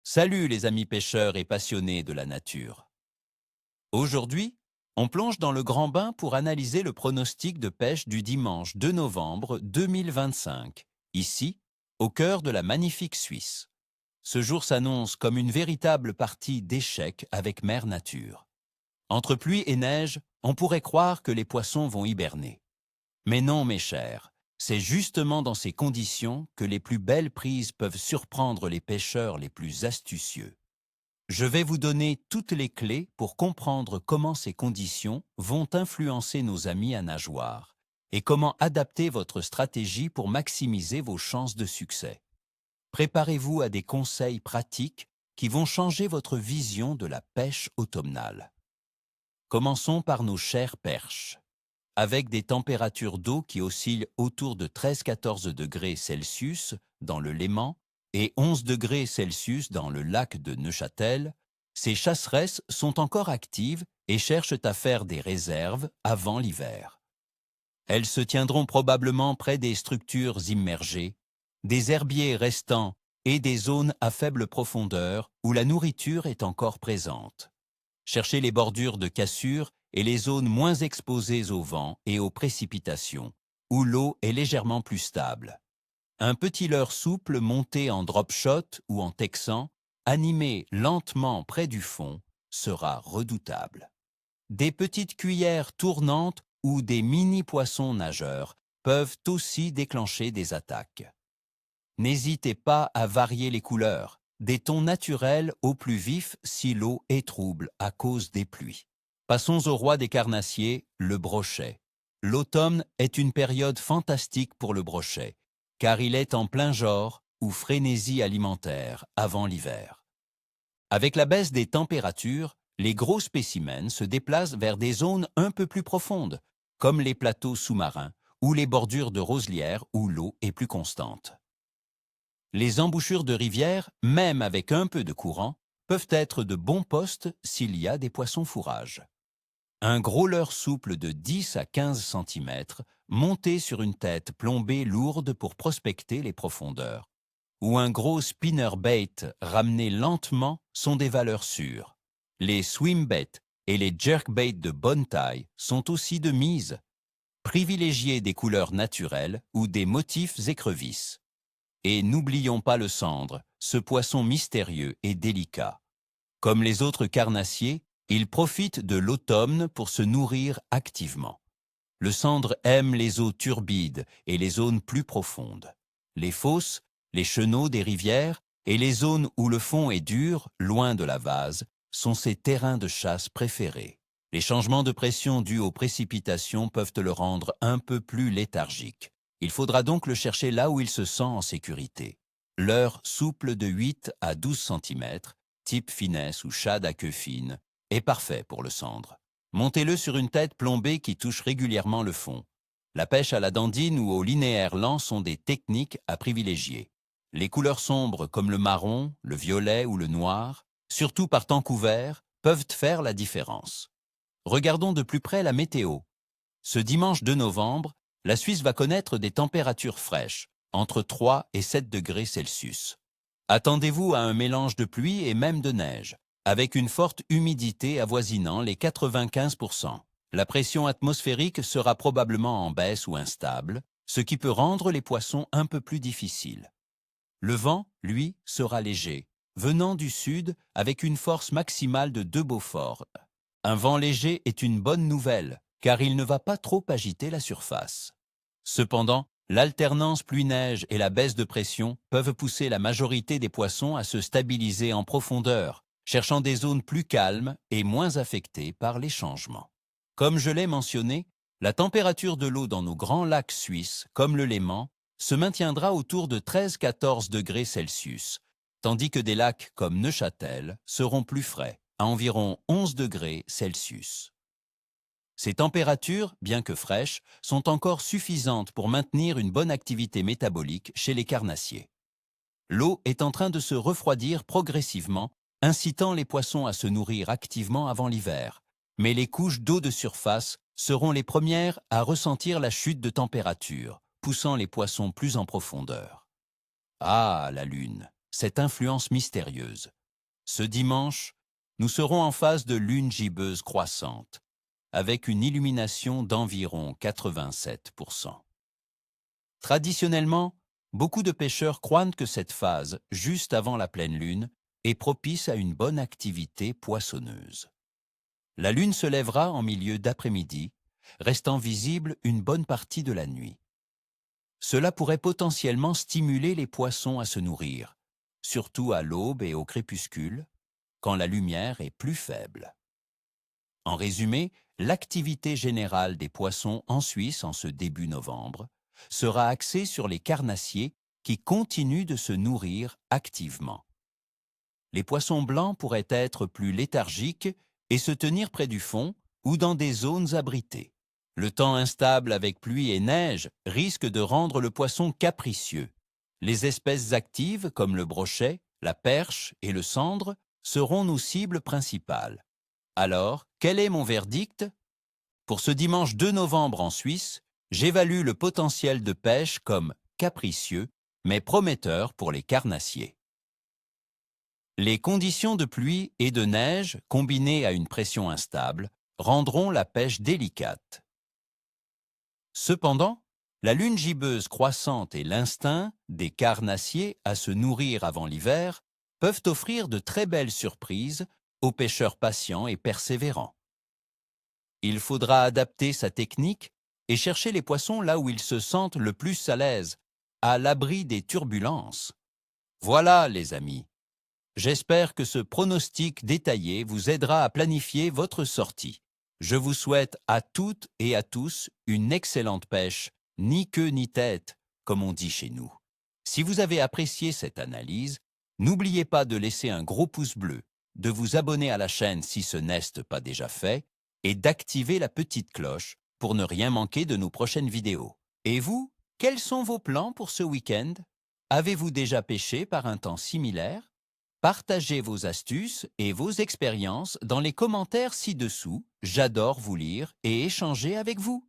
Salut les amis pêcheurs et passionnés de la nature. Aujourd'hui, on plonge dans le grand bain pour analyser le pronostic de pêche du dimanche 2 novembre 2025, ici, au cœur de la magnifique Suisse. Ce jour s'annonce comme une véritable partie d'échecs avec Mère Nature. Entre pluie et neige, on pourrait croire que les poissons vont hiberner. Mais non, mes chers, c'est justement dans ces conditions que les plus belles prises peuvent surprendre les pêcheurs les plus astucieux. Je vais vous donner toutes les clés pour comprendre comment ces conditions vont influencer nos amis à nageoire et comment adapter votre stratégie pour maximiser vos chances de succès. Préparez-vous à des conseils pratiques qui vont changer votre vision de la pêche automnale. Commençons par nos chères perches. Avec des températures d'eau qui oscillent autour de 13-14 degrés Celsius dans le Léman et 11 degrés Celsius dans le lac de Neuchâtel, ces chasseresses sont encore actives et cherchent à faire des réserves avant l'hiver. Elles se tiendront probablement près des structures immergées, des herbiers restants et des zones à faible profondeur où la nourriture est encore présente. Cherchez les bordures de cassure et les zones moins exposées au vent et aux précipitations, où l'eau est légèrement plus stable. Un petit leurre souple monté en drop shot ou en texan, animé lentement près du fond, sera redoutable. Des petites cuillères tournantes ou des mini-poissons nageurs peuvent aussi déclencher des attaques. N'hésitez pas à varier les couleurs, des tons naturels au plus vif si l'eau est trouble à cause des pluies. Passons au roi des carnassiers, le brochet. L'automne est une période fantastique pour le brochet, car il est en plein genre ou frénésie alimentaire avant l'hiver. Avec la baisse des températures, les gros spécimens se déplacent vers des zones un peu plus profondes, comme les plateaux sous-marins ou les bordures de roselières où l'eau est plus constante. Les embouchures de rivières, même avec un peu de courant, peuvent être de bons postes s'il y a des poissons fourrages. Un gros leurre souple de 10 à 15 cm, monté sur une tête plombée lourde pour prospecter les profondeurs, ou un gros spinnerbait ramené lentement sont des valeurs sûres. Les swimbaits et les jerkbaits de bonne taille sont aussi de mise. Privilégiez des couleurs naturelles ou des motifs écrevisses. Et n'oublions pas le cendre, ce poisson mystérieux et délicat. Comme les autres carnassiers, il profite de l'automne pour se nourrir activement. Le cendre aime les eaux turbides et les zones plus profondes. Les fosses, les chenaux des rivières et les zones où le fond est dur, loin de la vase, sont ses terrains de chasse préférés. Les changements de pression dus aux précipitations peuvent le rendre un peu plus léthargique. Il faudra donc le chercher là où il se sent en sécurité. Leurre souple de 8 à 12 cm, type finesse ou shad à queue fine, est parfait pour le cendre. Montez-le sur une tête plombée qui touche régulièrement le fond. La pêche à la dandine ou au linéaire lent sont des techniques à privilégier. Les couleurs sombres comme le marron, le violet ou le noir, surtout par temps couvert, peuvent faire la différence. Regardons de plus près la météo. Ce dimanche 2 novembre, la Suisse va connaître des températures fraîches, entre 3 et 7 degrés Celsius. Attendez-vous à un mélange de pluie et même de neige, avec une forte humidité avoisinant les 95%. La pression atmosphérique sera probablement en baisse ou instable, ce qui peut rendre les poissons un peu plus difficiles. Le vent, lui, sera léger, venant du sud avec une force maximale de 2 Beaufort. Un vent léger est une bonne nouvelle, car il ne va pas trop agiter la surface. Cependant, l'alternance pluie-neige et la baisse de pression peuvent pousser la majorité des poissons à se stabiliser en profondeur, cherchant des zones plus calmes et moins affectées par les changements. Comme je l'ai mentionné, la température de l'eau dans nos grands lacs suisses, comme le Léman, se maintiendra autour de 13-14 degrés Celsius, tandis que des lacs comme Neuchâtel seront plus frais, à environ 11 degrés Celsius. Ces températures, bien que fraîches, sont encore suffisantes pour maintenir une bonne activité métabolique chez les carnassiers. L'eau est en train de se refroidir progressivement, incitant les poissons à se nourrir activement avant l'hiver. Mais les couches d'eau de surface seront les premières à ressentir la chute de température, poussant les poissons plus en profondeur. Ah, la lune! cette influence mystérieuse. Ce dimanche, nous serons en phase de lune gibbeuse croissante, avec une illumination d'environ 87%. Traditionnellement, beaucoup de pêcheurs croient que cette phase, juste avant la pleine lune, est propice à une bonne activité poissonneuse. La lune se lèvera en milieu d'après-midi, restant visible une bonne partie de la nuit. Cela pourrait potentiellement stimuler les poissons à se nourrir, surtout à l'aube et au crépuscule, quand la lumière est plus faible. En résumé, l'activité générale des poissons en Suisse en ce début novembre sera axée sur les carnassiers qui continuent de se nourrir activement. Les poissons blancs pourraient être plus léthargiques et se tenir près du fond ou dans des zones abritées. Le temps instable avec pluie et neige risque de rendre le poisson capricieux. Les espèces actives comme le brochet, la perche et le sandre seront nos cibles principales. Alors, quel est mon verdict? Pour ce dimanche 2 novembre en Suisse, j'évalue le potentiel de pêche comme capricieux, mais prometteur pour les carnassiers. Les conditions de pluie et de neige, combinées à une pression instable, rendront la pêche délicate. Cependant, la lune gibbeuse croissante et l'instinct des carnassiers à se nourrir avant l'hiver peuvent offrir de très belles surprises aux pêcheurs patients et persévérants. Il faudra adapter sa technique et chercher les poissons là où ils se sentent le plus à l'aise, à l'abri des turbulences. Voilà, les amis. J'espère que ce pronostic détaillé vous aidera à planifier votre sortie. Je vous souhaite à toutes et à tous une excellente pêche, ni queue ni tête, comme on dit chez nous. Si vous avez apprécié cette analyse, n'oubliez pas de laisser un gros pouce bleu, de vous abonner à la chaîne si ce n'est pas déjà fait, et d'activer la petite cloche pour ne rien manquer de nos prochaines vidéos. Et vous, quels sont vos plans pour ce week-end? Avez-vous déjà pêché par un temps similaire? Partagez vos astuces et vos expériences dans les commentaires ci-dessous. J'adore vous lire et échanger avec vous.